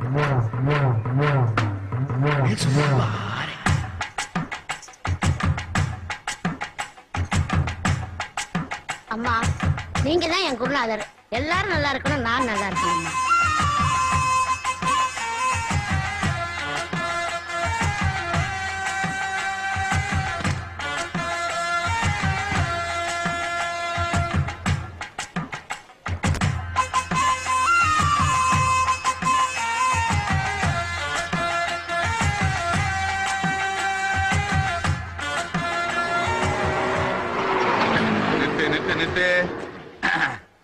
அம்மா, நீங்க தான் என் குருநாதர். எல்லாரும் நல்லா இருக்கணும், நான் நல்லா இருக்கணும்.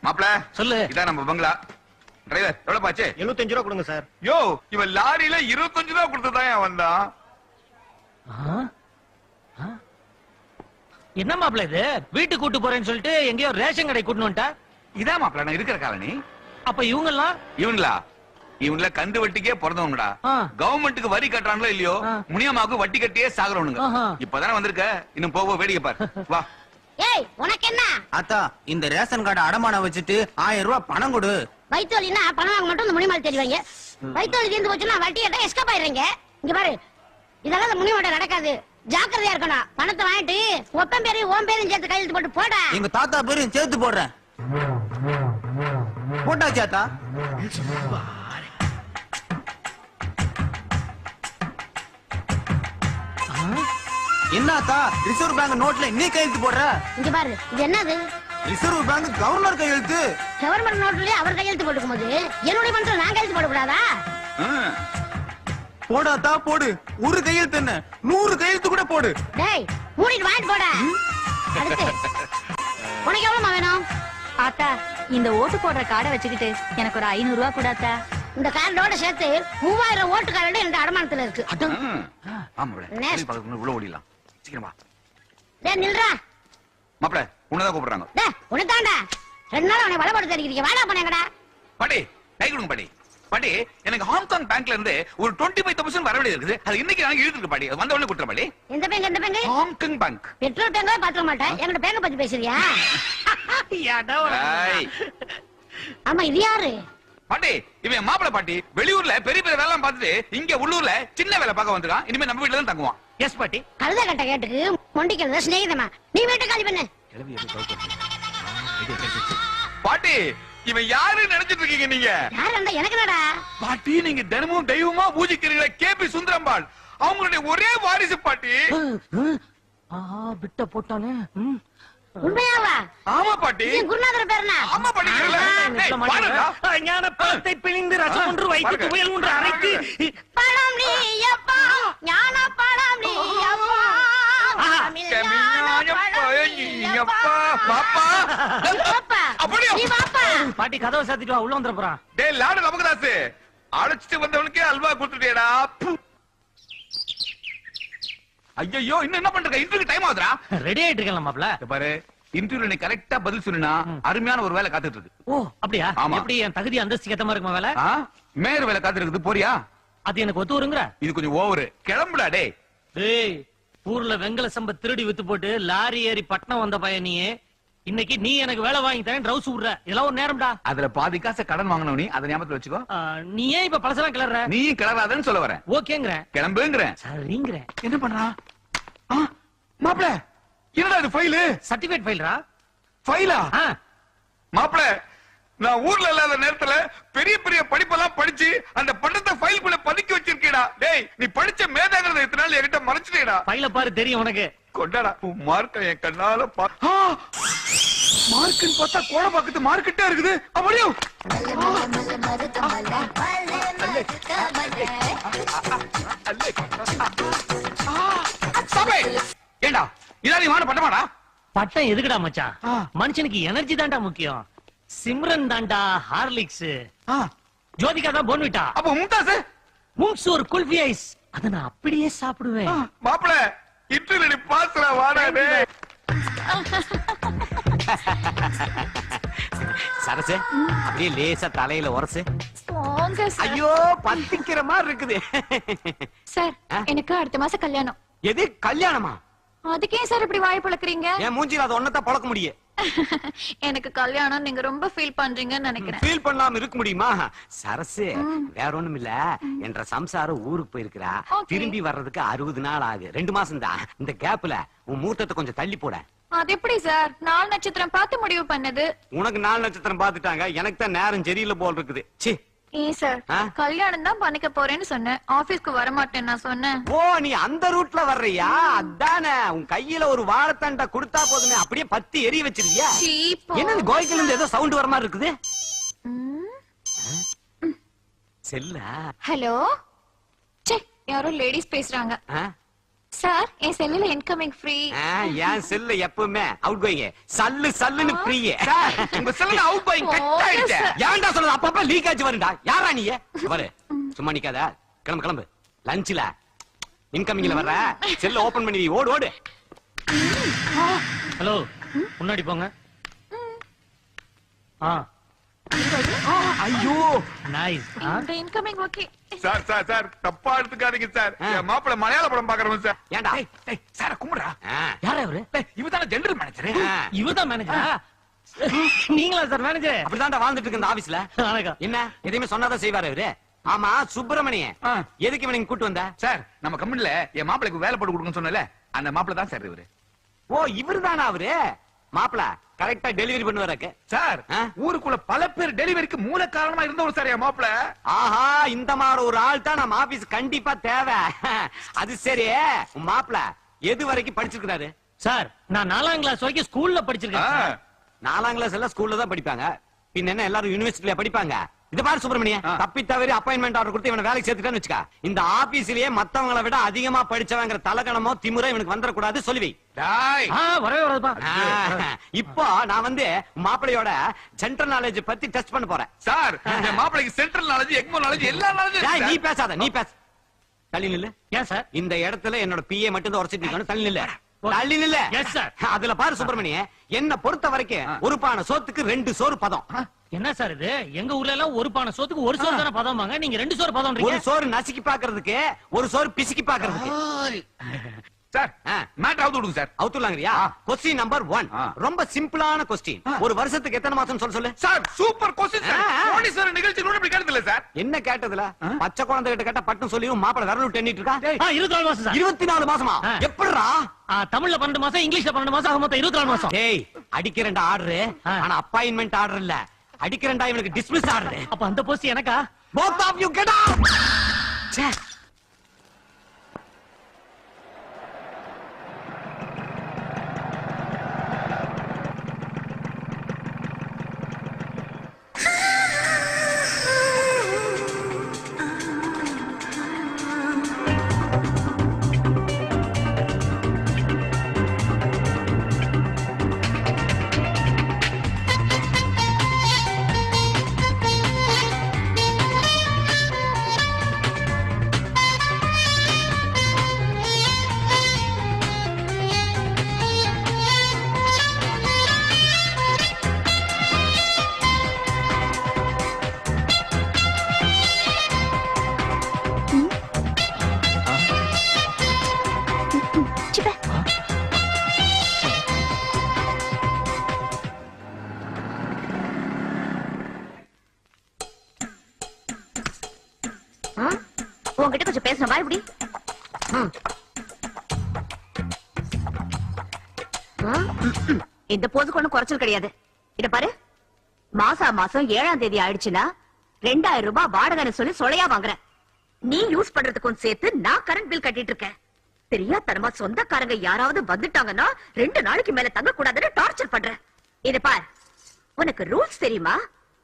மாப்ள சொல்லு. இதான் நம்ம பங்களா. டிரைவர் எவ்வளவு பாச்சு? 75 ரூபா கொடுங்க சார். யோ, இவன் லாரியில 25 ரூபா கொடுத்துதான் வந்தான். என்ன மாப்பிள்ள இது? வீட்டுக்கு கூட்டு போறேன்னு சொல்லிட்டு எங்கேயோ ரேஷன் கடை கூட்டு வந்துட்டா? இதான் மாப்பிள்ள நான் இருக்கிற காலனி. அப்ப இவங்கெல்லாம் இவங்கள கந்து வட்டிக்கே பிறந்தவங்கடா. கவர்மெண்ட்டுக்கு வரி கட்டுறாங்களோ இல்லையோ, முனியமாவுக்கு வட்டி கட்டியே சாகுறவனுங்க. இப்பதானே வந்திருக்க, இன்னும் போக வேடிக்கை பாரு. வா. ஏய், உனக்கு என்ன? அத்தா, இந்த ரேஷன் கார்டு அடமானம் வச்சுட்டு 1000 ரூபாய் பணம் கொடு. வயிற்றுவலின்னா பணம் வாங்க மட்டும் இந்த முனிமால் தெரிவாங்க. வயிற்றுவலி தீர்ந்து போச்சுன்னா வட்டி கேட்டா எஸ்கேப் ஆயிடுறீங்க. இங்க பாரு, இதெல்லாம் இந்த முனிமாட்ட நடக்காது. ஜாக்கிரதையா இருக்கணும். பணத்தை வாங்கிட்டு ஒப்பம் பேரையும் ஓம் பேரையும் சேர்த்து கையெழுத்து போட்டு போட. எங்க தாத்தா பேரையும் சேர்த்து போடுறேன். போட்டாச்சு அத்தா. என்னத்தா, ரிசர்வ் பேங்க் நோட்ல நீ கையெழுத்து போடுற? இங்க பாரு, இது என்னது? ரிசர்வ் பேங்க் கவர்னர் கையெழுத்து. கவர்மெண்ட் நோட்லயே அவர் கையெழுத்து போட்டுக்கும் போது என்னுடைய மனசுல நான் கையெழுத்து போடக்கூடாதா? போடாத்தா போடு. ஒரு கையெழுத்து என்ன, 100 கையெழுத்து கூட போடு. டேய், மூடிட்டு வாங்கிட்டு போட. அடுத்து உனக்கு எவ்வளவு வேணும்? ஆத்தா, இந்த ஓட்டு போடுற கார்டை வச்சுக்கிட்டு எனக்கு ஒரு 500 ரூபாய் கூடாத்தா. இந்த கார்டோட சேர்த்து 3000 ஓட்டு கார்டு என்ற அடமானத்துல இருக்கு. உள்ள ஓடிடலாம். சீக்கிரமா. டேய் நில்றா. மாப்ள உன்னதான் கூப்பிடுறாங்க. டேய், உனதாண்டா. 2 நாள் அவனை வலப்பட தெரிக்கிறீங்க. வாடா பண்ணங்கடா. பாட்டி, கை கொடுங்க பாட்டி. பாட்டி, எனக்கு ஹாங்காங் பேங்க்ல இருந்து ஒரு 25% வர வேண்டியது இருக்குது. அது இன்னைக்கு நான் எழுதிருக்கு பாட்டி. அது வந்த உடனே கொடுத்துற பாட்டி. எந்த பேங்க்? எந்த பேங்க்? Hong Kong bank. பெட்ரோல் பேங்கா பாத்துக்க மாட்டேன். என்கிட்ட பேங்க பத்தி பேசுறியா? ஆமா, இது யாரு? பாட்டி, இவன் மாப்பிள பாட்டி. வெளியூர்ல பெரிய பெரிய வேலை பார்த்துட்டு இங்க உள்ளூர்ல சின்ன வேலை பார்க்க வந்துருக்கான். இனிமே நம்ம வீட்டுல தான் தங்குவான். எஸ் பாட்டி. கழுத கட்ட கேட்டுக்கு மொண்டிக்கிறத சிநேகிதமா. நீ வீட்டு காலி பண்ணு. பாட்டி, இவன் யாரு நினைச்சிட்டு இருக்கீங்க நீங்க? யாரு? எனக்கு என்னடா பாட்டி, நீங்க தினமும் தெய்வமா பூஜிக்கிறீங்களா கேபி சுந்தரம்பாள். அவங்களுடைய ஒரே வாரிசு பாட்டி. விட்ட போட்டானே. உண்மையாவா? ஆமா பாட்டி. குருநாதர் பேர் என்ன? ஆமா பாட்டி. ஞான பழத்தை பிழிந்து ரசம் ஒன்று வைத்து துவையல் ஒன்று அரைத்து பழம் நீ அப்பா, ஞான பழம் நீ அப்பா, பாட்டி கதவை சாத்திட்டு உள்ள வந்துட போறான். டேய் லாடு நமக்குதாசு, அழைச்சிட்டு வந்தவனுக்கே அல்வா கொடுத்துட்டேடா. ஐயோ, இன்னும் என்ன பண்ற? Interview time ஆகுதுடா. ரெடி ஆயிட்டு இருக்கேன் மாப்ள. பாரு, இன்டர்வியூல நீ கரெக்டா பதில் சொன்னா அருமையான ஒரு வேலை காத்துட்டு இருக்கு. ஓ அப்படியா? எப்படி என் தகுதி அந்தஸ்து ஏத்த மாதிரி இருக்குமா வேலை? மேயர் வேலை காத்துட்டு இருக்குது. போறியா? அது எனக்கு ஒத்து வருங்கிற? இது கொஞ்சம் ஓவரு. கிளம்புடா டேய். டேய், ஊர்ல வெங்கல சம்ப திருடி வித்து போட்டு லாரி ஏறி பட்டணம் வந்த பையனியே இன்னைக்கு நீ எனக்கு வேலை வாங்கி தரேன் ரவுஸ் விடுற. இதெல்லாம் ஒரு நேரம்டா. அதுல பாதி காசை கடன் வாங்கணும். நீ அதை ஞாபகத்துல வச்சுக்கோ. நீ ஏன் இப்ப பழசெல்லாம் கிளற? நீ கிளறாதன்னு சொல்ல வரேன். ஓகேங்கிற. கிளம்புங்கிற. சரிங்கிற. என்ன பண்றா மாப்ள? என்னடா இது? ஃபைல், சர்டிபிகேட் ஃபைல்ரா. ஃபைலா? மாப்ள, நான் ஊர்ல இல்லாத நேரத்துல பெரிய பெரிய படிப்பெல்லாம் படிச்சு அந்த பண்டத்தை ஃபைல்குள்ள பதுக்கி வச்சிருக்கேடா. டேய், நீ படிச்ச மேதாகிறத இத்தனை நாள் என்கிட்ட மறைச்சிட்டேடா. ஃபைல பாரு, தெரியும் உனக்கு. கொண்டாடா உன் மார்க்க என் கண்ணால மார்க்குன்னு பார்த்தா கோட பக்கத்து மார்க்கிட்டே இருக்குது. அப்படியே ஏண்டா இதா நீ வாங்க பட்டமாடா? பட்டம் எதுக்குடா மச்சான்? மனுஷனுக்கு எனர்ஜி தான்டா முக்கியம். சிம்ரன் தான்டா ஹார்லிக்ஸ், ஜோதிகா தான் போன்விட்டா. அப்ப மும்தாஸ் மும்ஸ் ஒரு குல்ஃபி ஐஸ். அத நான் அப்படியே சாப்பிடுவேன். மாப்ள, இன்டர்வியூ பாஸ்ரா வாடா டேய். சரசே, அப்படியே லேசா தலையில உரசு. ஐயோ, பத்திக்கிற மாதிரி இருக்குது. சார், எனக்கு அடுத்த மாசம் கல்யாணம். எது கல்யாணமா? அதுக்கே சார் இப்படி வாய் பழக்கிறீங்க? என் மூஞ்சில அது ஒன்னதான் பழக்க முடியும். எனக்கு கல்யாணம் நீங்க ரொம்ப ஃபீல் பண்றீங்கன்னு நினைக்கிறேன். ஃபீல் பண்ணாம இருக்க முடியுமா? சரசு வேற ஒண்ணும் இல்ல, என்ற சம்சாரம் ஊருக்கு போயிருக்கிறா. Okay. திரும்பி வர்றதுக்கு 60 நாள் ஆகு. 2 மாசம் தான். இந்த கேப்ல உன் முகூர்த்தத்தை கொஞ்சம் தள்ளி போட. அது எப்படி சார்? 4 நட்சத்திரம் பார்த்து முடிவு பண்ணது. உனக்கு 4 நட்சத்திரம் பாத்துட்டாங்க, எனக்கு தான் நேரம் சரியில்லை போல் இருக்குது. சி ஏன் சார், ஆ? கல்யாணம் தான் பண்ணிக்க போறேன்னு சொன்னேன், ஆபீஸ்க்கு வர மாட்டேன்னு நான் சொன்னேன். ஓ, நீ அந்த ரூட்ல வர்றியா? அதானே, உன் கையில ஒரு வாழைத்தண்டை கொடுத்தா போதுமே, அப்படியே பத்தி எரிய வச்சிருக்கியா? சீப்போ. என்ன கோய்க்குல இருந்து ஏதோ சவுண்ட் வர மாதிரி இருக்குது? செல்லா? ஹலோ, சே யாரோ லேடிஸ் பேசுறாங்க. ஆ? சார், என் செல்லுல இன்கமிங் ஃப்ரீ. என் செல்ல எப்பவுமே அவுட் கோயிங், சல்லு சல்லுன்னு ஃப்ரீ. உங்க செல்ல அவுட் கோயிங் கட் ஆயிடுச்சு. ஏன்டா சொல்றது? அப்பப்ப லீக் ஆச்சு வருடா. யாரா நீ? பாரு, சும்மா நிக்காத, கிளம்பு கிளம்பு. லஞ்ச்ல இன்கமிங்ல வர்ற, செல்ல ஓபன் பண்ணி ஓடு ஓடு. ஹலோ, முன்னாடி போங்க. ஐயோ, நைஸ். இந்த incoming okay. Sir sir sir தப்பா எடுத்துக்காதீங்க சார். என் மாப்பிள்ள மலையாள படம் பாக்குறவன் சார். ஏன்டா? சார கும்பிடுறா. யாரா இவரு? இவதான ஜெனரல் மேனேஜர். இவர்தான் மேனேஜரா? நீங்களா சார் மேனேஜர்? அப்படிதான்டா வாழ்ந்துட்டு இருக்கு இந்த ஆபீஸ்ல. வணக்கம். என்ன எதையுமே சொன்னாதான் செய்வாரு இவரு. ஆமா, சுப்பிரமணிய எதுக்கு இவனை கூட்டு வந்த? சார் நம்ம கம்பெனில என் மாப்பிளைக்கு வேலை போட்டு கொடுங்கன்னு சொன்னல, அந்த மாப்பிள்ள தான் சார் இவரு. ஓ, இவருதானா அவரு? மாப்பிள கரெக்டா டெலிவரி பண்ணுவாரு சார். ஊருக்குள்ள பல பேர் டெலிவரிக்கு மூல காரணமா இருந்தவர் சார் என் மாப்பிள்ள. ஆஹா, இந்த மாதிரி ஒரு ஆள் தான் நம்ம ஆபீஸ் கண்டிப்பா தேவை. அது சரி, உன் மாப்பிள எது வரைக்கும் படிச்சிருக்காரு? சார், நான் 4ஆம் கிளாஸ் வரைக்கும் ஸ்கூல்ல படிச்சிருக்கேன் சார். 4ஆம் கிளாஸ் எல்லாம் ஸ்கூல்ல தான் படிப்பாங்க. பின்ன என்ன எல்லாரும் யூனிவர்சிட்டில படிப்பாங்க? இது பாரு சுப்பிரமணிய, தப்பி தவறி அப்பாயின்மெண்ட் ஆர்டர் கொடுத்து இவனை வேலைக்கு சேர்த்துட்டான்னு வச்சுக்க, இந்த ஆபீஸ்லயே மத்தவங்களை விட அதிகமா படிச்சவங்கிற தலகணமோ திமுறை இவனுக்கு வந்துடக்கூடாது, சொல்லுவி. வரவே வராதுப்பா. இப்போ நான் வந்து மாப்பிளையோட ஜென்ரல் நாலேஜ் பத்தி டெஸ்ட் பண்ண போறேன். சார், என் மாப்பிளைக்கு சென்ட்ரல் நாலேஜ், எக்மோ நாலேஜ், எல்லா நாலேஜும். நீ பேசாத, நீ பேச. தள்ளி நில்லு. ஏன் சார்? இந்த இடத்துல என்னோட பிஏ மட்டும் தான் உரைச்சிட்டு இருக்கானு. தள்ளி நில்லு, தள்ளி நில்லு. Yes sir. அதுல பாரு சுப்பிரமணிய, என்ன பொறுத்த வரைக்கும் ஒரு பானை சோத்துக்கு 2 சோறு பதம். என்ன சார் இது? எங்க ஊர்ல எல்லாம் ஒரு பானை சோத்துக்கு ஒரு சோறு தானே பதம்பாங்க, நீங்க 2 சோறு பதம்ன்றீங்க. ஒரு சோறு நசுக்கி பாக்குறதுக்கு, ஒரு சோறு பிசுக்கி பாக்குறதுக்கு. சார், மேட் அவுட் விடுங்க சார். அவுத்துலாங்கறியா? क्वेश्चन நம்பர் 1 ரொம்ப சிம்பிளான क्वेश्चन. ஒரு வருஷத்துக்கு எத்தனை மாசம் சொல்லு. Sir, super question sir. Modi sir நிகழ்ச்சி கூட இப்படி கேட்டதில்ல சார். என்ன கேட்டதுல? பச்சை குழந்தை கிட்ட கேட்டா பட்டும் சொல்லிரும், மாப்பிள விரல் விட்டு எண்ணிட்டு இருக்கா. 24 மாசம் சார். 24 மாசமா? எப்படிடா? தமிழ்ல 12 மாசம், இங்கிலீஷ்ல 12 மாசம், மொத்தம் 24 மாசம். டேய், அடிக்கிறண்டா ஆர்டர், ஆனா அப்பாயின்மெண்ட் ஆர்டர் இல்ல. அடிக்கிறண்டா இவனுக்கு டிஸ்மிஸ் ஆர்டர். அப்ப அந்த போஸ்ட் எனக்கா? both of you get out. ச்சே. உங்ககிட்ட கொஞ்சம் பேசணும், வா இப்படி. இந்த போதுக்கு ஒண்ணும் குறைச்சல் கிடையாது. இத பாரு, மாசம் 7ஆம் தேதி ஆயிடுச்சுன்னா 2000 ரூபாய் வாடகைன்னு சொல்லி சொலையா வாங்குறேன். நீ யூஸ் பண்றதுக்கும் சேர்த்து நான் கரண்ட் பில் கட்டிட்டு இருக்கேன். தெரியாதனமா சொந்தக்காரங்க யாராவது வந்துட்டாங்கன்னா 2 நாளைக்கு மேல தங்க கூடாதுன்னு டார்ச்சர் பண்றேன். இத பார், உனக்கு ரூல்ஸ் தெரியுமா?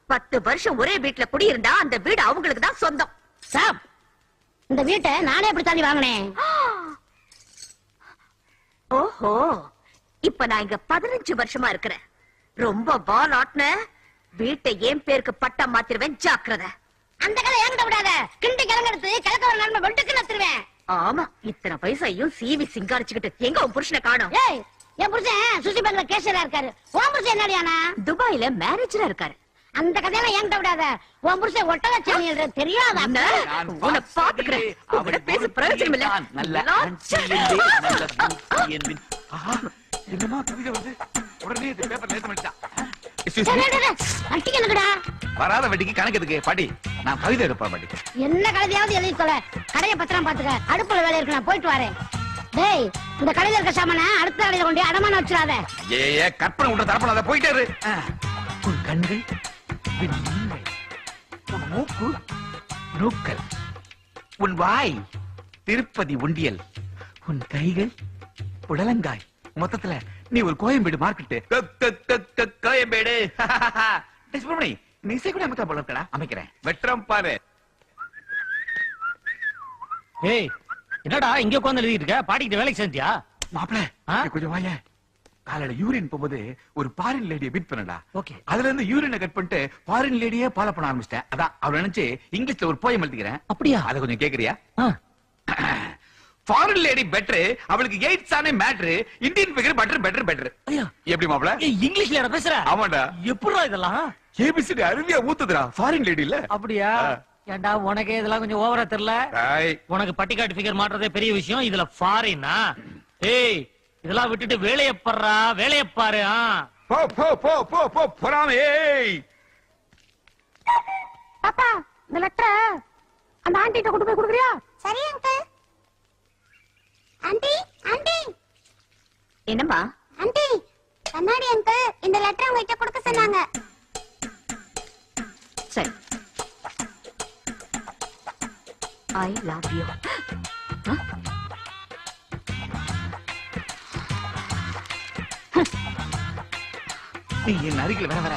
10 வருஷம் ஒரே வீட்டுல குடியிருந்தா அந்த வீடு அவங்களுக்கு தான் சொந்தம். சாப், இந்த வீட்டை நானே எப்படி தாண்டி வாங்கினேன். ஓஹோ, இப்ப நான் இங்க 15 வருஷமா இருக்கிறேன். ரொம்ப பால் ஆட்ன வீட்டை என் பேருக்கு பட்டா மாத்திருவேன், ஜாக்கிரதை. அந்த கதை என்கிட்ட விடாத. கிண்டி கிளங்கெடுத்து கிழக்க ஒரு நன்மை வெட்டுக்கு நத்துருவேன். ஆமா, இத்தனை வயசையும் சீவி சிங்காரிச்சுக்கிட்டு எங்க உன் புருஷனை காணோம்? ஏய், என் புருஷன் சுசி பேங்க்ல கேஷியரா இருக்காரு. உன் புருஷன் என்னடியானா? துபாயில மேனேஜரா இருக்காரு. அந்த கதையெல்லாம் என்கிட்ட விடாத. உன் புருஷன் ஒட்டகச்சாமி தெரியாதா? உன்னை பாத்துக்கிறேன். உன்கிட்ட பேச பிரயோஜனம் இல்ல. என்னமா கவிதை வருது? உடனே இது பேப்பர்ல ஏத்த மாட்டான். வட்டிக்கு எனக்குடா. வராத வட்டிக்கு கணக்கு எதுக்கு பாட்டி? நான் கவிதை எடுப்பேன் பாட்டி. என்ன கழுதையாவது எழுதி தொலை. கடையை பத்திரம் பாத்துக்க. அடுப்புல வேலை இருக்கு, நான் போயிட்டு வரேன். டேய், இந்த கடையில இருக்க சாமான அடுத்த கடையில கொண்டு அடமான வச்சிடாத. ஏ கற்பனை உண்ட தரப்படாத, போயிட்டே இரு. உன் கண்கள் விண்மீன்கள், உன் மூக்கு நூக்கல், உன் வாய் திருப்பதி உண்டியல், உன் கைகள் புடலங்காய். மொத்தத்துல நீ ஒரு கோயம்பேடு மார்க்கெட்டு. கோயம்பேடு. சுப்பிரமணி, நீ இசை கூட அமைக்க போல இருக்கடா. அமைக்கிறேன், வெற்றம் பாரு. ஏய், என்னடா இங்க உட்கார்ந்து எழுதிட்டு இருக்க? பாட்டிக்கிட்ட வேலைக்கு சேர்ந்தியா? மாப்பிள கொஞ்சம் வாய. காலையில யூரின் போகும்போது ஒரு பாரின் லேடியை பீட் பண்ணடா. ஓகே. அதுல இருந்து யூரினை கட் பண்ணிட்டு பாரின் லேடியே ஃபாலோ பண்ண ஆரம்பிச்சிட்டேன். அதான் அவ நினைச்சு இங்கிலீஷ்ல ஒரு போயம் எழுதிக்கிறேன். அப்படியா? அத கொஞ்சம் கேக்குறியா? ஆ. ஃபாரின் லேடி பெட்டர், அவளுக்கு எய்ட்ஸ் ஆனே மேட்டர், இந்தியன் ஃபிகர் பெட்டர். ஐயா, எப்படி மாப்பிள? ஏய், இங்கிலீஷ்ல பேசுற? ஆமாடா. எப்படிடா இதெல்லாம்? ஏபிசிடி அருவியா ஊத்துதுடா ஃபாரின் லேடி இல்ல. அப்படியா? ஏண்டா உனக்கு இதெல்லாம் கொஞ்சம் ஓவரா தெரியல? டேய், உனக்கு பட்டிக்காட்டு ஃபிகர் மாற்றதே பெரிய விஷயம், இதுல ஃபாரினா? ஏய், இதெல்லாம் விட்டுட்டு வேலைய பாரு. போ போ போ போ போ போறாமே. ஏய் பாப்பா, இந்த லெட்டர் அந்த ஆண்டிட்ட கொண்டு போய் கொடுக்குறியா? சரி அங்கிள். Aunty, aunty. என்னம்மா? ஆண்டி, கண்ணாடி அங்கிள் இந்த லெட்டர் உங்ககிட்ட கொடுக்க சொன்னாங்க. சரி. I love you. நீ என் அருகில் வர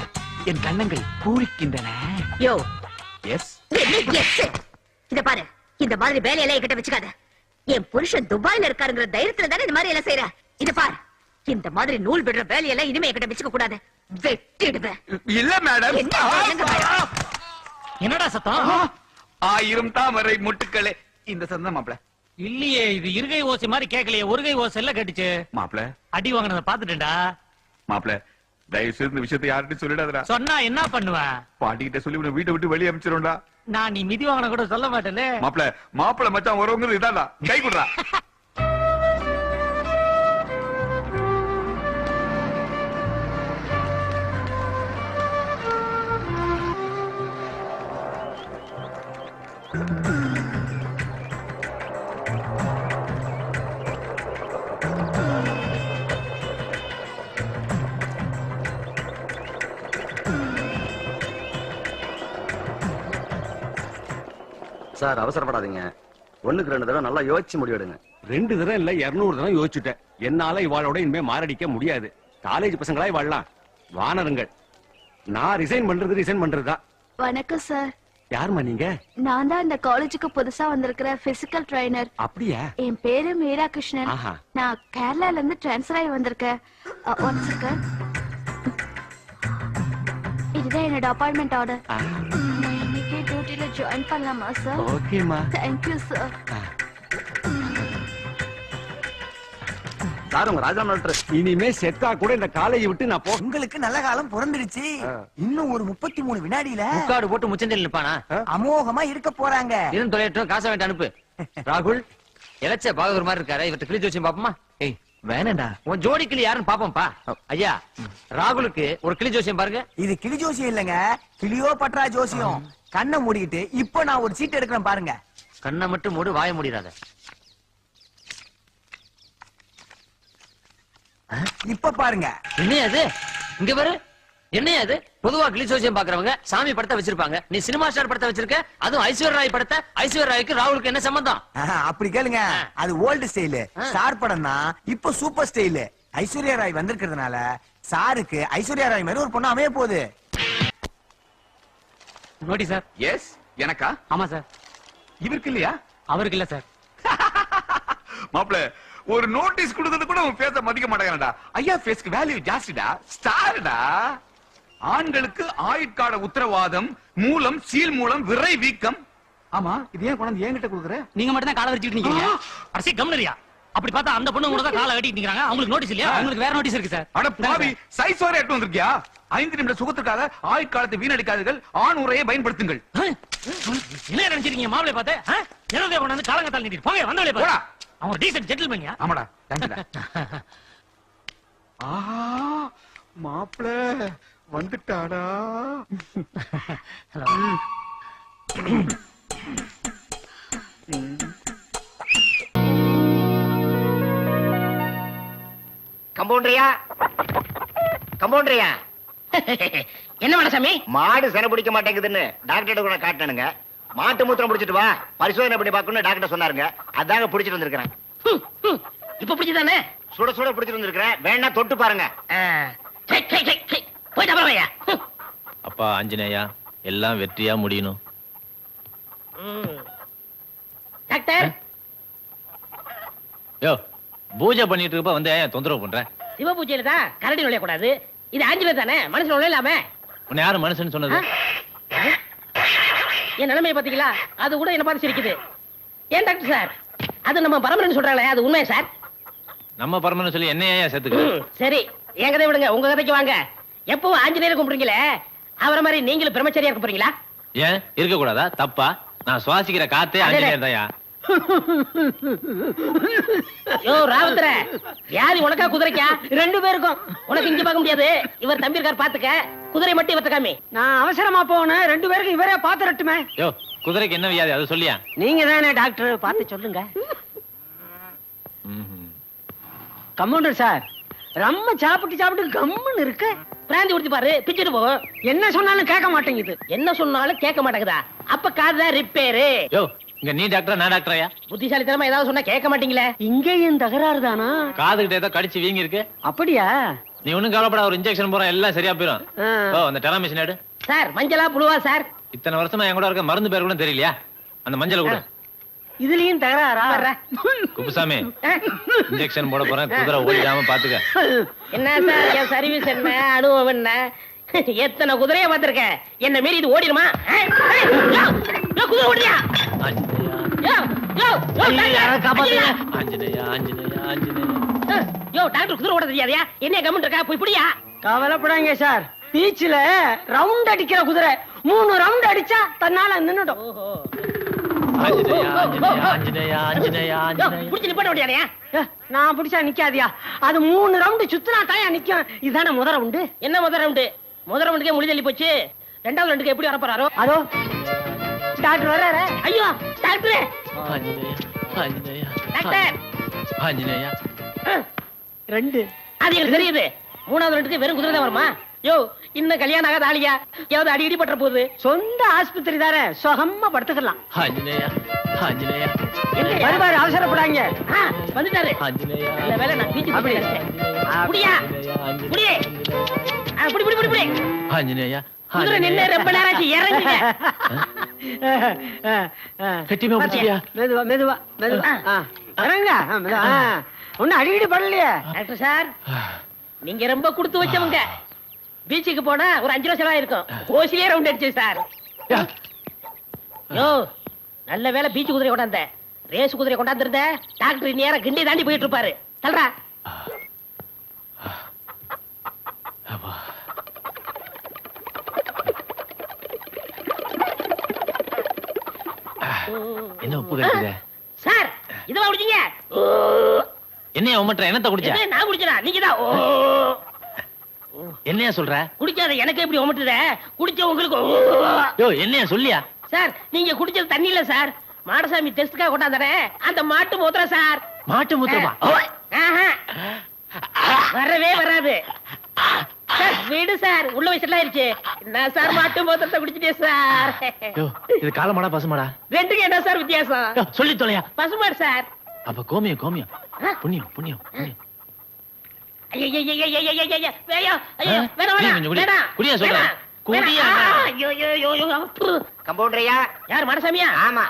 என் கண்ணங்கள் பூரிக்கின்றன. யோ, எஸ். இத பாரு, இந்த மாதிரி வேலையெல்லாம் என்கிட்ட வச்சுக்காத. என் புருஷன் துபாயில இருக்காருங்கிற தைரியத்துல தானே இந்த மாதிரி எல்லாம் செய்யற. இத பாரு, இந்த மாதிரி நூல் விடுற வேலையெல்லாம் இனிமே என்கிட்ட வச்சுக்க கூடாது. வெட்டிடுவேன். இல்ல மேடம். என்னடா சத்தம்? 1000 தாமரை முட்டுக்களே. இந்த சத்தம் மாப்ள இல்லையே, இது இருகை ஓசை மாதிரி கேட்கலையே, ஒருகை ஓசை எல்லாம் கேட்டுச்சு. மாப்ள. அடி வாங்கினத பாத்துட்டேன்டா. மாப்ள, தயவு செய்து இந்த விஷயத்தை யார்கிட்ட சொல்லிடாதடா. சொன்னா என்ன பண்ணுவேன்? பாட்டிகிட்ட சொல்லி உன்னை வீட்டை விட்டு வெளியே அனுப்பிச்சிரும்டா. நான் நீ மிதி வாங்கின கூட சொல்ல மாட்டேனே. மாப்பிள மச்சான் வரவங்க இதாடா, கை குடுறா. சார் அவசரப்படாதீங்க. 1க்கு 2 தடவை நல்லா யோசிச்சு முடிவெடுங்க. 2 தடவை இல்ல 200 தடவை யோசிச்சுட்டேன். என்னால இவாளோட இனிமே மாரடிக்க முடியாது. காலேஜ் பசங்களா இவாள்லாம் வானருங்கள். நான் ரிசைன் பண்றதுதான். வணக்கம் சார். யாருமா நீங்க? நான் தான் இந்த காலேஜுக்கு புதுசா வந்திருக்கிற பிசிக்கல் ட்ரைனர். அப்படியா? என் பேரு மீரா கிருஷ்ணன். ஆஹா. நான் கேரளால இருந்து டிரான்ஸ்ஃபர் ஆகி வந்திருக்கேன். One second. இதுதான் என்னோட அப்பாயின்மெண்ட் ஆர்டர். இன்னைக்கு டியூட்டில ஜாயின் பண்ணலாமா சார்? ஓகேமா. Thank you sir. சார் உங்க ராஜா லெட்டர். இனிமே செத்தா கூட இந்த காலேஜ் விட்டு நான் போ. உங்களுக்கு நல்ல காலம் பிறந்துடுச்சு. இன்னும் ஒரு 33 வினாடியில முக்காடு போட்டு முச்சந்தில் நிப்பானா? அமோகமா இருக்க போறாங்க. இருந்து தொலையட்டும், காசை வேண்டாம் அனுப்பு. ராகுல், இலச்ச பாகவர் மாதிரி இருக்காரு, இவர்கிட்ட கிளி ஜோசியம் பாப்போமா? ஏய் வேணாண்டா. உன் ஜோடி கிளி யாருன்னு பாப்போம்ப்பா. ஐயா, ராகுலுக்கு ஒரு கிளி ஜோசியம் பாருங்க. இது கிளி ஜோசியம் இல்லங்க, கிளியோ பட்ரா ஜோசியம். கண்ணை மூடிக்கிட்டு இப்போ நான் ஒரு சீட் எடுக்கிறேன் பாருங்க. கண்ணை மட்டும் மூடு, வாய முடியாத. இப்ப பாருங்க. என்னையா அது? இங்க பாரு, என்னையா அது? பொதுவா கிளி ஜோசியம் பாக்குறவங்க சாமி படத்தை வச்சிருப்பாங்க. நீ சினிமா ஸ்டார் படத்தை வச்சிருக்க, அதுவும் ஐஸ்வர்யா ராய் படத்தை. ஐஸ்வர்யா ராய்க்கு ராகுலுக்கு என்ன சம்பந்தம்? அப்படி கேளுங்க, அது ஓல்டு ஸ்டைல். ஸ்டார் படம் தான் இப்போ சூப்பர் ஸ்டைல். ஐஸ்வர்யா ராய் வந்திருக்கிறதுனால சாருக்கு ஐஸ்வர்யா ராய் மாதிரி ஒரு பொண்ணு அமைய போகுது. Naughty sir. எஸ். எனக்கா? ஆமா சார். இவருக்கு இல்லையா? அவருக்கு இல்ல சார். மாப்ள, ஒரு நோட்டீஸ் கொடுத்தது கூட உன் பேச மதிக்க மாட்டேங்கடா. ஐயா பேஸ்க்கு வேல்யூ ஜாஸ்திடா, ஸ்டார்டா. ஆண்களுக்கு ஆயுட்கால உத்தரவாதம், மூலம் சீல் மூலம் விரை வீக்கம். ஆமா, இது ஏன் கொண்டு என்கிட்ட கொடுக்குற? நீங்க மட்டும் தான் காலை வச்சுட்டு நிக்கிறீங்க. அரசி கம்னரியா? அப்படி பார்த்தா அந்த பொண்ணு கூட தான் காலை கட்டிட்டு நிக்கறாங்க. அவங்களுக்கு நோட்டீஸ் இல்லையா? உங்களுக்கு வேற நோட்டீஸ் இருக்கு சார். அட பாவி, சைஸ் வரை எட்டு வந்திருக்கியா? 5 நிமிட சுகத்துக்காக ஆயுட்காலத்தை வீணடிக்காதீர்கள், ஆண் உரையை பயன்படுத்துங்கள். என்ன நினைச்சிருக்கீங்க மாப்பிளை பார்த்து? என்னதே கொண்டு வந்து காலங்கத்தால் நீட்டிட்டு போங்க, வந்தவளே போடா. அவன் டீசன்ட் ஜென்டில்மேன்யா. ஆமாடா, தேங்க்யூடா. மாப்பிள வந்துட்டாடா. கம்பவுண்டரியா, கம்பவுண்டரியா, என்ன மனசாமி? மாடு செனை பிடிக்க மாட்டேங்குதுன்னு டாக்டர் கூட காட்டணுங்க. மாட்டு மூத்திரம் பிடிச்சிட்டு வா, பரிசோதனை பண்ணி பார்க்கணும்னு டாக்டர் சொன்னாருங்க. அதாங்க பிடிச்சிட்டு வந்திருக்கிறேன். இப்ப பிடிச்சதானே? சுட சுட பிடிச்சிட்டு வந்திருக்கிறேன், வேணா தொட்டு பாருங்க. போயிட்டு அப்புறம் வையா. அப்பா ஆஞ்சநேயா, எல்லாம் வெற்றியா முடியணும். டாக்டர், யோ, பூஜை பண்ணிட்டு இருப்ப வந்து ஏன் தொந்தரவு பண்ற? சிவ பூஜையில தான் கரடி நுழைய கூடாது. இது ஆஞ்சநேயர் தானே, மனுஷன் நுழையலாமே. உன்னை யாரு மனுஷன் சொன்னது? என் நிலைமையை பாத்தீங்களா? அது கூட என்ன பார்த்து சிரிக்குது. ஏன் டாக்டர் சார், அது நம்ம பரமரன் சொல்றாங்களே, அது உண்மையா சார்? நம்ம பரமன்னு சொல்லி என்னையா சேர்த்துக்க? சரி, என் கதை விடுங்க, உங்க கதைக்கு வாங்க. எப்பவும் ஆஞ்சநேயர் கும்பிடுறீங்களே, அவரை மாதிரி நீங்களும் பிரம்மச்சரியா இருக்க போறீங்களா? ஏன் இருக்க கூடாதா? தப்பா? நான் சுவாசிக்கிற காத்தே ஆஞ்சநேயர் தான்யா. யோ ராவுத்தர, வியாதி உனக்கா குதிரைக்கா? ரெண்டு பேருக்கும். உனக்கு இங்க பார்க்க முடியாது, இவர் தம்பி இருக்கார் பாத்துக்க. குதிரை மட்டும் இவர்த்த காமி. நான் அவசரமா போனேன், ரெண்டு பேருக்கும் இவரே பாத்துறட்டுமே. யோ, குதிரைக்கு என்ன வியாதி அது சொல்லியா? நீங்க தானே டாக்டர், பார்த்து சொல்லுங்க. கம்பவுண்டர் சார், ரொம்ப சாப்பிட்டு சாப்பிட்டு கம்முன்னு இருக்கு. பிராந்தி ஊத்தி பாரு, பிச்சுட்டு போகும். என்ன சொன்னாலும் கேட்க மாட்டேங்குது. என்ன சொன்னாலும் கேட்க மாட்டேங்குதா? அப்ப காதுதான் ரிப்பேரு. யோ, இங்க நீ டாக்டரா நான் டாக்டரையா? புத்திசாலித்தனமா ஏதாவது சொன்னா கேட்க மாட்டீங்களே. இங்கேயும் தகராறு தானா? காதுகிட்ட ஏதோ கடிச்சு வீங்கி இருக்கு. அப்படியா? நீ ஒண்ணும் கவலைப்படாத, ஒரு இன்ஜெக்ஷன் போறோம், எல்லாம் சரியா போயிடும். ஓ, அந்த டெராமிஷன் எடு. சார், மஞ்சளா புழுவா சார்? இத்தனை வருஷமா என் கூட இருக்க மருந்து பேர் கூட தெரியலையா? அந்த மஞ்சளை கூட. இதுலயும் தகராறா? குப்புசாமி, இன்ஜெக்ஷன் போட போறேன், குதிரை ஓடிடாம பாத்துக்க. என்ன சார், என் சர்வீஸ் என்ன, அனுபவம் என்ன? எத்தனை குதிரைய பார்த்திருக்கேன், என்ன மீறி இது ஓடிடுமா? குதிரை ஓடியா? ஆஞ்சநேயா, ஆஞ்சநேயா, ஆஞ்சநேயா. யோ டாக்டர், குதிரை ஓட தெரியாதயா? என்ன கமெண்ட் இருக்கா? போய் புடியா. கவலைப்படாங்க சார், பீச்ல ரவுண்ட் அடிக்கிற குதிரை 3 ரவுண்ட் அடிச்சா தன்னால நின்னுடும். ஆஞ்சநேயா, ஆஞ்சநேயா, ஆஞ்சநேயா, ஆஞ்சநேயா, ஆஞ்சநேயா. புடிச்சு நிப்பாட்ட முடியாதயா? நான் பிடிச்சா நிக்காதியா, அது 3 ரவுண்ட் சுத்தினா தாயா நிக்கும். இதானே முத ரவுண்டு. என்ன முத ரவுண்டு? முத ரவுண்டுக்கே முடி தள்ளி போச்சு, ரெண்டாவது ரவுண்டுக்கு எப்படி வர போறாரோ? அதோ டாக்டர் வர்றாரு. ஐயோ டாக்டர், ஆஞ்சநேயா, ஆஞ்சநேயா, டாக்டர். ஆஞ்சநேயா. 2 அது எனக்கு தெரியுது. மூணாவது ரவுண்டுக்கு வெறும் குதிரை தான் வருமா? யோ, இன்னும் கல்யாணம் ஆகாத ஆளியா? ஏதாவது அடி பற்ற போகுது. சொந்த ஆஸ்பத்திரி தானே, சுகமா படுத்துக்கலாம். ஆஞ்சநேயா, ஆஞ்சநேயா. வருவாரு, அவசரப்படாங்க. வந்துட்டாரு. ஆஞ்சநேயா. நல்ல வேளை நான் பீச்சு அப்படி. புடியா, புடி. புடி புடி புடி புடி. ஆஞ்சநேயா. குதிரை நின்னு ரொம்ப நேரம் ஆச்சு, இறங்குங்க. கெட்டிமா பிடிச்சியா? மெதுவா மெதுவா மெதுவா இறங்க. ஒன்னும் அடிக்கடி படலையே. டாக்டர் சார், நீங்க ரொம்ப கொடுத்து வச்சவங்க. பீச்சுக்கு போனா ஒரு 5 ரூபா செலவா இருக்கும். ஓசிலே ரவுண்ட் அடிச்சு சார். யோ, நல்ல வேளை பீச்சு குதிரை கொண்டாந்த. ரேஸ் குதிரை கொண்டாந்துருந்த டாக்டர் நேரம் கிண்டி தாண்டி போயிட்டு இருப்பாரு. சொல்றா. என்ன உப்பு கட்டுங்க சார்? இதுவா குடிச்சீங்க? என்னையா உமட்டுற? என்னத்த குடிச்சா? நான் குடிச்சா? நீங்க தான் என்னையா சொல்ற? குடிக்காத எனக்கு எப்படி உமட்டுத? குடிச்ச உங்களுக்கு. யோ, என்னையா சொல்லியா? சார், நீங்க குடிச்சது தண்ணி இல்ல சார், மாடசாமி டெஸ்ட்காக கொண்டாந்தனே அந்த மாட்டு மூத்திரம் சார். மாட்டு மூத்திரமா? ஆஹா, வரவே வராது சார். விடு சார், உள்ள வயசுல ஆயிருச்சு. என்ன சார், மாட்டு மூத்திரத்தை குடிச்சிட்டே சார். யோ, இது காலமாடா பசுமாடா? ரெண்டுக்கு என்ன சார் வித்தியாசம்? யோ, சொல்லி தொலையா. பசுமாடு சார். அப்ப கோமியம், கோமியம். புண்ணியம், புண்ணியம், புண்ணியம். கம்பவுண்டரியா? யார் மனசாமியா? ஆமா,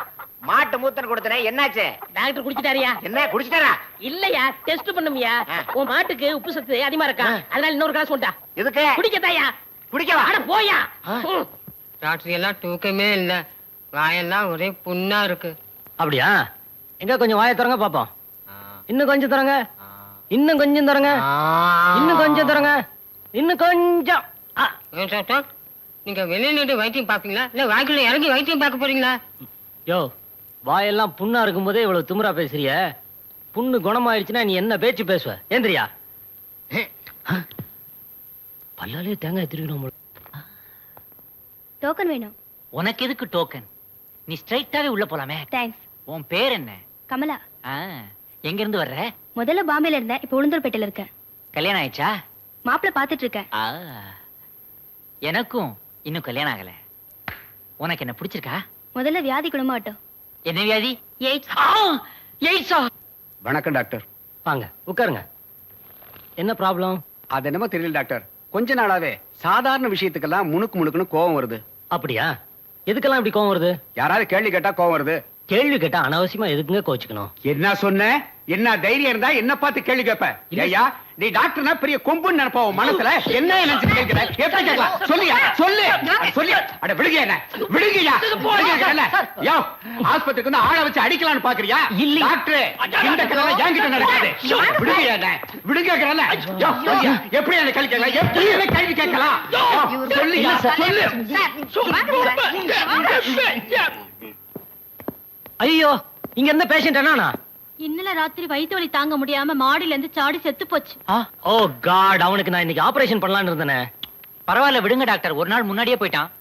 மாட்டு மூத்தன் கொடுத்தனே, என்னாச்சு? டாக்டர் குடிச்சிட்டாரியா? என்ன குடிச்சிட்டாரா? இல்லையா, டெஸ்ட் பண்ணுமியா. உன் மாட்டுக்கு உப்பு சத்து அதிகமா இருக்கா, அதனால இன்னொரு கிளாஸ் கொண்டா. எதுக்கு குடிக்கத்தாயா? குடிக்கவா? அட போயா. டாக்டர் எல்லாம் தூக்கமே இல்ல, வாயெல்லாம் ஒரே புண்ணா இருக்கு. அப்படியா? எங்க கொஞ்சம் வாயை திறங்க பாப்போம். இன்னும் கொஞ்சம் திறங்க, இன்னும் கொஞ்சம் திறங்க, இன்னும் கொஞ்சம் திறங்க, இன்னும் கொஞ்சம். டாக்டர், நீங்க வெளியே நின்று வைத்தியம் பாப்பீங்களா இல்ல வாய்க்குள்ள இறங்கி வைத்தியம் பார்க்க போறீங்களா? யோ, வாயெல்லாம் புண்ணா இருக்கும் போதே இவ்வளவு திமிரா பேசுறிய. புண்ணு குணமாயிடுச்சுன்னா நீ என்ன பேச்சு பேசுவ? ஏந்திரியா. பல்லாலே தேங்காய் திருக்கணும். டோக்கன் வேணும். உனக்கு எதுக்கு டோக்கன்? நீ ஸ்ட்ரைட்டாவே உள்ள போலாமே. தேங்க்ஸ். உன் பேர் என்ன? கமலா. எங்க இருந்து வர்ற? முதல்ல பாம்பேல இருந்தேன், இப்ப உளுந்தூர்பேட்டையில இருக்கேன். கல்யாணம் ஆயிடுச்சா? மாப்பிள்ள பாத்துட்டு இருக்கேன். எனக்கும் இன்னும் கல்யாணம் ஆகல. உனக்கு என்ன பிடிச்சிருக்கா? முதல்ல வியாதி குணமாகட்டும். என்ன வியாதி? எய்ட்ஸா? வணக்கம் டாக்டர். வாங்க உட்காருங்க. என்ன ப்ராப்ளம்? அது என்னமோ தெரியல டாக்டர், கொஞ்ச நாளாவே சாதாரண விஷயத்துக்கெல்லாம் முணுக்குன்னு கோவம் வருது. அப்படியா? எதுக்கெல்லாம் இப்படி கோவம் வருது? யாராவது கேள்வி கேட்டா கோவம் வருது. கேள்வி கேட்டா அனாவசியமா எதுக்குங்க கோச்சுக்கணும்? என்ன சொன்ன? என்ன தைரியம் இருந்தா என்ன பார்த்து கேள்வி கேட்ப? ஐயா, நீ டாக்டர்னா பெரிய கொம்புன்னு நினைப்பா உன் மனசுல. என்ன நினைச்சு கேட்கிற? எப்படி கேட்கலாம்? சொல்லியா? சொல்லு சொல்லு. அட விடுங்க, என்ன விடுங்கயா? யோ, ஆஸ்பத்திரிக்கு வந்து ஆளை வச்சு அடிக்கலாம்னு பாக்குறியா? இல்ல டாக்டர், இந்த கதை என்கிட்ட நடக்காது. விடுங்க, என்ன விடுங்க கேக்குறல. யோ, எப்படி என்ன கேள்வி கேட்கலாம்? எப்படி என்ன கேள்வி கேட்கலாம்? சொல்லியா? சொல்லு. ஐயோ, இங்க இருந்த பேஷண்ட் என்னன்னா? இன்னல ராத்திரி வயிற்று வலி தாங்க முடியாம மாடியில இருந்து சாடி செத்து போச்சு. ஓ காட், அவனுக்கு நான் இன்னைக்கு ஆபரேஷன் பண்ணலாம்னு இருந்தேனே. பரவாயில்ல விடுங்க டாக்டர், ஒரு நாள் முன்னாடியே போயிட்டான்.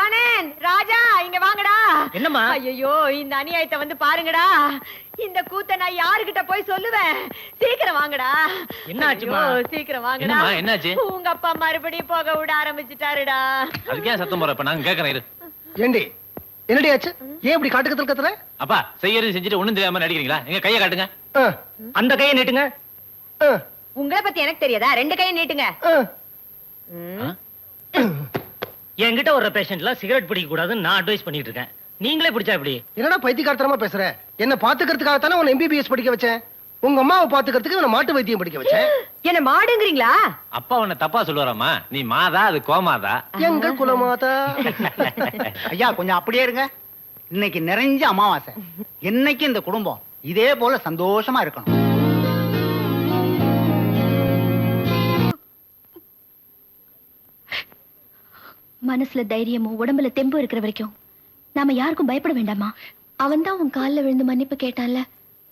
ஆனந்த், ராஜா, இங்க வாங்கடா. என்னம்மா? ஐயோ, இந்த அநியாயத்தை வந்து பாருங்கடா. இந்த கூத்த நான் யாருகிட்ட போய் சொல்லுவேன்? சீக்கிரம் வாங்கடா. என்னாச்சுமா? சீக்கிரம் வாங்கடா. என்னம்மா, என்னாச்சு? உங்க அப்பா மறுபடியும் போக விட ஆரம்பிச்சுட்டாருடா. அதுக்கு ஏன் சத்தம் போற? இப்ப நாங்க கேக்குறேன் இரு. ஏண்டி என்னடி ஆச்சு? ஏன் இப்படி காட்டுக்கத்துல கத்துற? அப்பா செய்யறது செஞ்சுட்டு ஒண்ணும் தெரியாம நடிக்கிறீங்களா? எங்க கையை காட்டுங்க. அந்த கையை நீட்டுங்க. உங்களை பத்தி எனக்கு தெரியாதா? ரெண்டு கையை நீட்டுங்க. என்கிட்ட ஒரு பேஷண்ட்ல சிகரெட் பிடிக்க கூடாதுன்னு நான் அட்வைஸ் பண்ணிட்டு இருக்கேன். நீங்களே பிடிச்சா எப்படி? என்னடா பைத்தியக்காரத்தனமா பேசுற? என்ன பாத்துக்கிறதுக்காக தானே உன்னை MBBS படிக்க வச்சேன். உங்க அம்மாவை பாத்துக்கிறதுக்கு உன்னை மாட்டு வைத்தியம் படிக்க வச்சேன். என்ன மாடுங்கிறீங்களா? அப்பா உன்னை தப்பா சொல்லுவாராமா? நீ மாதா, அது கோமாதா. எங்கள் குலமாதா. ஐயா கொஞ்சம் அப்படியே இருங்க. இன்னைக்கு நிறைஞ்ச அமாவாசை. என்னைக்கு இந்த குடும்பம் இதே போல சந்தோஷமா இருக்கணும். மனசுல தைரியமும் உடம்புல தெம்பு இருக்கிற வரைக்கும் நாம யாருக்கும் பயப்பட வேண்டாமா? அவன் தான் உன் காலில் விழுந்து மன்னிப்பு கேட்டான்ல,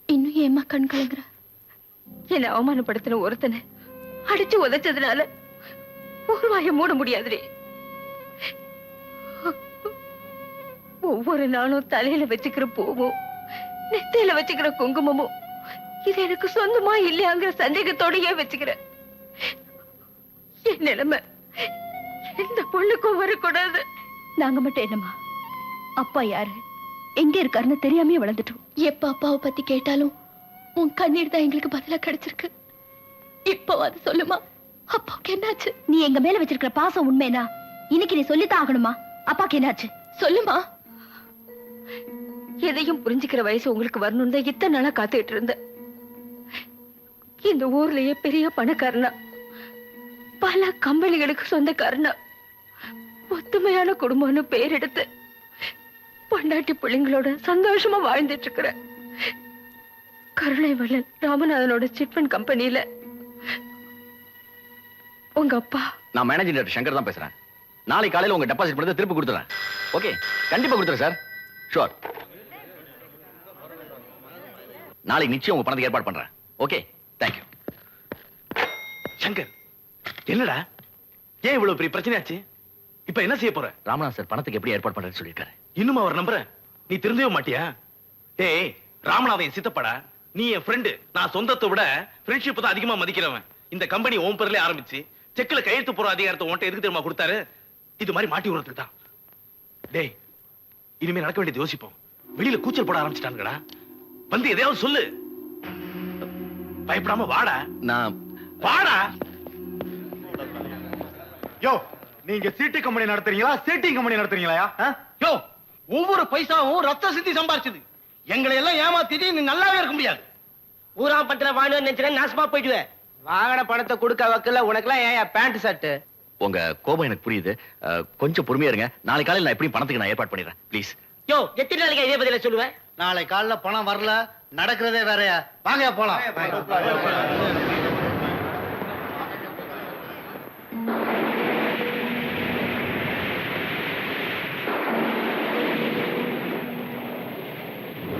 இன்னும் ஏமா கண் கலங்குற? என்ன அவமானப்படுத்தின ஒருத்தனை அடிச்சு உதைச்சதுனால ஒரு வாயை மூட முடியாதுடி. ஒவ்வொரு நாளும் தலையில வச்சுக்கிற பூவும் நெத்தையில வச்சுக்கிற குங்குமமும் இது எனக்கு சொந்தமா இல்லையாங்கிற சந்தேகத்தோடயே வச்சுக்கிறேன். என் நிலைமை எந்த பொண்ணுக்கும் வரக்கூடாது. நாங்க மட்டும் என்னம்மா, அப்பா யாரு, எங்க இருக்காருன்னு தெரியாமே வளர்ந்துட்டோம். எப்ப அப்பாவை பத்தி கேட்டாலும் உன் கண்ணீர் தான் எங்களுக்கு பதிலா கிடைச்சிருக்கு. இப்போ அது சொல்லுமா, அப்பாவுக்கு என்னாச்சு? நீ எங்க மேல வச்சிருக்கிற பாசம் உண்மைனா இன்னைக்கு நீ சொல்லித்தான் ஆகணுமா? அப்பாக்கு என்னாச்சு சொல்லுமா. எதையும் புரிஞ்சுக்கிற வயசு உங்களுக்கு வரணும் தான் இத்தனை நாளா காத்துக்கிட்டு இருந்த. இந்த ஊர்லயே பெரிய பணக்காரனா, பல கம்பெனிகளுக்கு சொந்தக்காரனா, ஒத்துமையான குடும்பம்னு பேர் எடுத்து பொண்டாட்டி பிள்ளைங்களோட சந்தோஷமா வாழ்ந்துட்டு இருக்கிற கருணைவள்ளல் ராமநாதனோட சிட்ஃபண்ட் கம்பெனியில உங்க அப்பா. நான் மேனேஜிங் டைரக்டர் சங்கர் தான் பேசுறேன். நாளை காலையில உங்க டெபாசிட் பணத்தை திருப்பி கொடுத்துறேன். ஓகே, கண்டிப்பா கொடுத்துறேன் சார். ஷூர். நாளைக்கு நிச்சயம் உங்க பணத்துக்கு ஏற்பாடு பண்றேன். Okay, thank you. சங்கர், என்னடா ஏன் இவ்வளவு பெரிய பிரச்சனையாச்சு? இப்ப என்ன செய்ய போற? ராமநாத் சார் பணத்துக்கு எப்படி ஏற்பாடு பண்றேன்னு சொல்லியிருக்காரு. இன்னும் அவர் நம்புற? நீ திருந்தவே மாட்டியா? டேய், ராமநாதன் என் சித்தப்படா. நீ என் ஃப்ரெண்டு. நான் சொந்தத்தை விட ஃப்ரெண்ட்ஷிப் தான் அதிகமா மதிக்கிறவன். இந்த கம்பெனி ஓம் பேர்ல ஆரம்பிச்சு செக்ல கையெழுத்து போற அதிகாரத்தை உன்கிட்ட எதுக்கு தெரியுமா கொடுத்தாரு? இது மாதிரி மாட்டி விடுறதுக்கு தான். டேய், இனிமே நடக்க வேண்டியது யோசிப்போம். வெளியில கூச்சல் போட ஆரம்பிச்சிட்டானுங்கடா. வந்து எதையாவது சொல்லு. பயப்படாம வாடா. நான் வாடா. யோ, நீங்க சீட்டி கம்பெனி நடத்துறீங்களா, சீட்டிங் கம்பெனி நடத்துறீங்களா? யோ, ஒவ்வொரு பைசாவும் ரத்த சிந்தி சம்பாரிச்சது. எங்களை எல்லாம் ஏமாத்திட்டு நீ நல்லாவே இருக்க முடியாது. ஊரா பத்திர வாழ நினைச்சேன், நாசமா போயிடுவேன். வாங்கின பணத்தை கொடுக்க வக்கல உனக்குலாம் ஏன் பேண்ட் ஷர்ட்? உங்க கோபம் எனக்கு புரியுது. கொஞ்சம் பொறுமையா இருங்க. நாளை காலையில் நான் எப்படியும் பணத்துக்கு நான் ஏற்பாடு பண்ணிடுறேன். ப்ளீஸ். யோ, எத்தனை நாளைக்கு இதே பதில சொல்லுவேன்? நாளை காலைல பணம் வரல, நடக்கிறதே வேறயா. வாங்க போலாம்.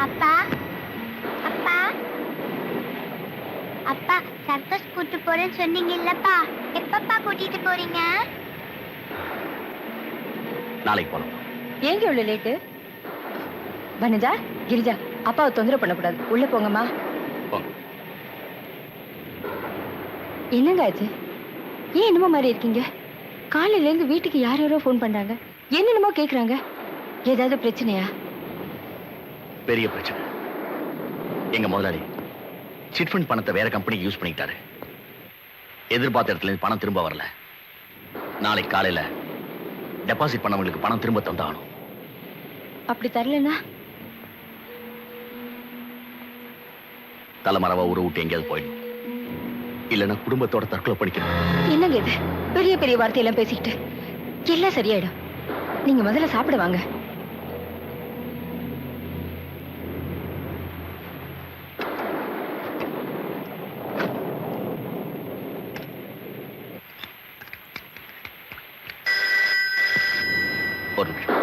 அப்பா அப்பா அப்பா சர்க்கஸ் கூட்டு போறேன்னு சொன்னீங்க இல்லப்பா, எப்பப்பா கூட்டிட்டு போறீங்க? நாளைக்கு போலாம். ஏங்க இவ்வளவு லேட்டு? வனஜா, கிரிஜா, அப்பாவை தொந்தரவு பண்ணக்கூடாது, உள்ள போங்கம்மா. என்னங்க ஆச்சு? ஏன் என்னமோ மாதிரி இருக்கீங்க? காலையில இருந்து வீட்டுக்கு யாரோ ஃபோன் பண்றாங்க, என்னென்னமோ கேக்குறாங்க. ஏதாவது பிரச்சனையா? பெரிய பிரச்சனை. எங்க முதலாளி சிட் ஃபண்ட் பணத்தை வேற கம்பெனிக்கு யூஸ் பண்ணிக்கிட்டாரு. எதிர்பார்த்த இடத்துல இருந்து பணம் திரும்ப வரல. நாளைக்கு காலையில டெபாசிட் பண்ணவங்களுக்கு பணம் திரும்ப தந்தாகணும். அப்படி தரலனா தலைமறைவா ஊரை விட்டு எங்கேயாவது போயிடும், இல்லைன்னா குடும்பத்தோட தற்கொலை பண்ணிக்கணும். என்னங்க இது? பெரிய பெரிய வார்த்தையெல்லாம் பேசிக்கிட்டு எல்லாம் சரியாயிடும். நீங்க முதல்ல சாப்பிட வாங்க. ஒரு நிமிஷம்.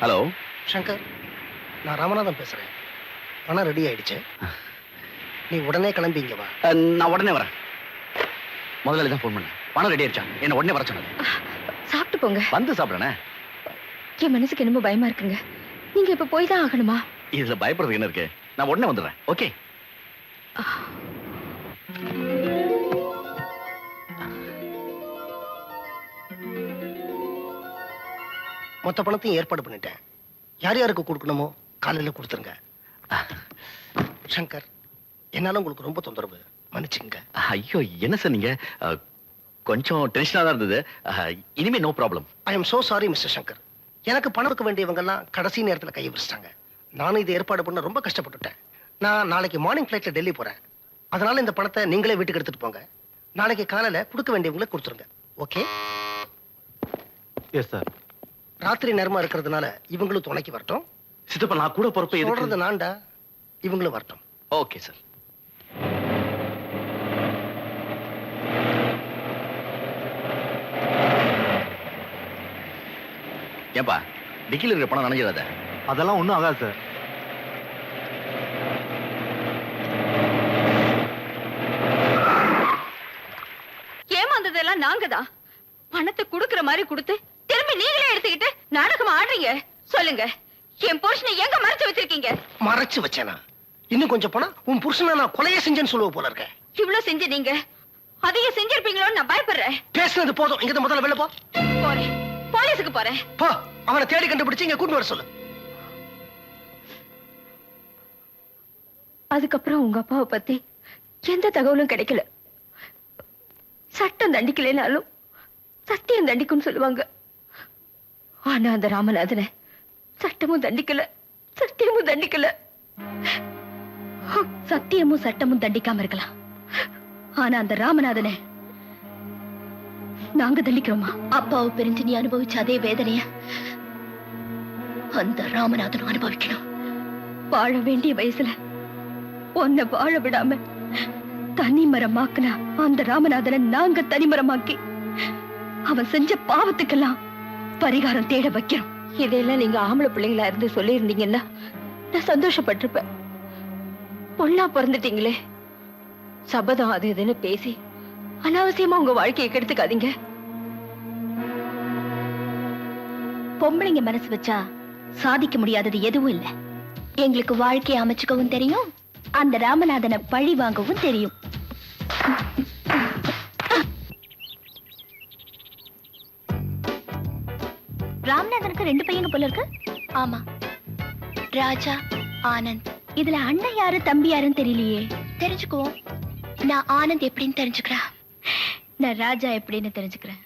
ஹலோ சங்கர், நான் ராமநாதன் பேசுறேன். பணம் ரெடி ஆயிடுச்சு, நீ உடனே கிளம்பி இங்க வா. நான் உடனே வரேன். முதலாளி தான் ஃபோன் பண்ணேன், பணம் ரெடி ஆயிடுச்சா, என்ன உடனே வர சொன்னது. சாப்பிட்டு போங்க. வந்து சாப்பிடுறேனே. என் மனசுக்கு என்னமோ பயமா இருக்குங்க. நீங்க இப்ப போய் தான் ஆகணுமா? இதுல பயப்படுறது என்ன இருக்கு? நான் உடனே வந்துடுறேன். ஓகே. மொத்த பணத்தையும் ஏற்பாடு பண்ணிட்டேன். யார் யாருக்கு கொடுக்கணுமோ காலையில கொடுத்துருங்க. சங்கர், என்னால உங்களுக்கு ரொம்ப தொந்தரவு, மன்னிச்சுங்க. ஐயோ என்ன சார் நீங்க, கொஞ்சம் டென்ஷனா தான் இருந்தது. இனிமே no problem. I am so sorry mister Shankar. எனக்கு பணம் கொடுக்க வேண்டியவங்க எல்லாம் கடைசி நேரத்துல கை விரிச்சிட்டாங்க. நானும் இதை ஏற்பாடு பண்ண ரொம்ப கஷ்டப்பட்டுட்டேன். நான் நாளைக்கு மார்னிங் ஃபிளைட்ல டெல்லி போறேன். அதனால இந்த பணத்தை நீங்களே வீட்டுக்கு எடுத்துட்டு போங்க. நாளைக்கு காலையில கொடுக்க வேண்டியவங்களை கொடுத்துருங்க. ஓகே? Yes sir. ராத்திரி நேரமா இருக்கிறதுனால இவங்களும் துணைக்கு வரட்டும். சித்தப்பா நான் கூட பொறுப்பு சொல்றது நான்டா, இவங்களும் வரட்டும். Okay sir. ஏன்பா டிக்கில இருக்கிற பணம் நனைஞ்சிடாத. அதெல்லாம் ஒண்ணும் ஆகாது சார். ஏமாந்ததெல்லாம் நாங்கதான். பணத்தை குடுக்கிற மாதிரி கொடுத்து திரும்பி நீங்களே எடுத்துக்கிட்டு நாடகம் ஆடுறீங்க. சொல்லுங்க, என் புருஷனை எங்க மறைச்சு வச்சிருக்கீங்க? மறைச்சு வச்சேனா? இன்னும் கொஞ்சம் போனா உன் புருஷனை நான் கொலைய செஞ்சேன்னு சொல்லுவ போல இருக்க. இவ்வளவு செஞ்சு நீங்க அதையும் செஞ்சிருப்பீங்களோன்னு நான் பயப்படுறேன். பேசுனது போதும், இங்க முதல்ல வெளில போ. போறேன், போலீஸுக்கு போறேன். போ, அவனை தேடி கண்டுபிடிச்சு இங்க கூட்டு வர சொல்லு. அதுக்கப்புறம் உங்க அப்பாவை பத்தி எந்த தகவலும் கிடைக்கல. சட்டம் தண்டிக்கலைனாலும் சத்தியம் தண்டிக்கும்னு சொல்லுவாங்க. ஆனா அந்த ராமநாதனை சட்டமும் தண்டிக்கல, சத்தியமும் தண்டிக்கல. சத்தியமும் சட்டமும் தண்டிக்காம இருக்கலாம், ஆனா அந்த ராமநாதனை நாங்க தண்டிக்கிறோமா? அப்பாவை பிரிஞ்சு நீ அனுபவிச்ச அதே வேதனைய அந்த ராமநாதனும் அனுபவிக்கணும். வாழ வேண்டிய வயசுல உன்னை வாழ விடாம தனிமரமாக்குனா அந்த ராமநாதனை நாங்க தனிமரமாக்கி அவன் செஞ்ச பாவத்துக்கெல்லாம் பரிகாரம் தேட வைக்கிறோம். இதையெல்லாம் நீங்க ஆம்பளை பிள்ளைங்களா இருந்து சொல்லி இருந்தீங்கன்னா நான் சந்தோஷப்பட்டிருப்பேன். பொண்ணா பிறந்துட்டீங்களே, சபதம் அது இதுன்னு பேசி அனாவசியமா உங்க வாழ்க்கையை கெடுத்துக்காதீங்க. பொம்பளைங்க மனசு வச்சா சாதிக்க முடியாதது எதுவும் இல்ல. எங்களுக்கு வாழ்க்கையை அமைச்சுக்கவும் தெரியும், அந்த ராமநாதனை பழி வாங்கவும் தெரியும். ராமநாதனுக்கு 2 பையங்க போல இருக்கு. ஆமா, ராஜா, ஆனந்த். இதுல அண்ணன் யாரு தம்பி யாருன்னு தெரியலையே. தெரிஞ்சுக்குவோம். நான் ஆனந்த் எப்படின்னு தெரிஞ்சுக்கிறேன், நான் ராஜா எப்படின்னு தெரிஞ்சுக்கிறேன்.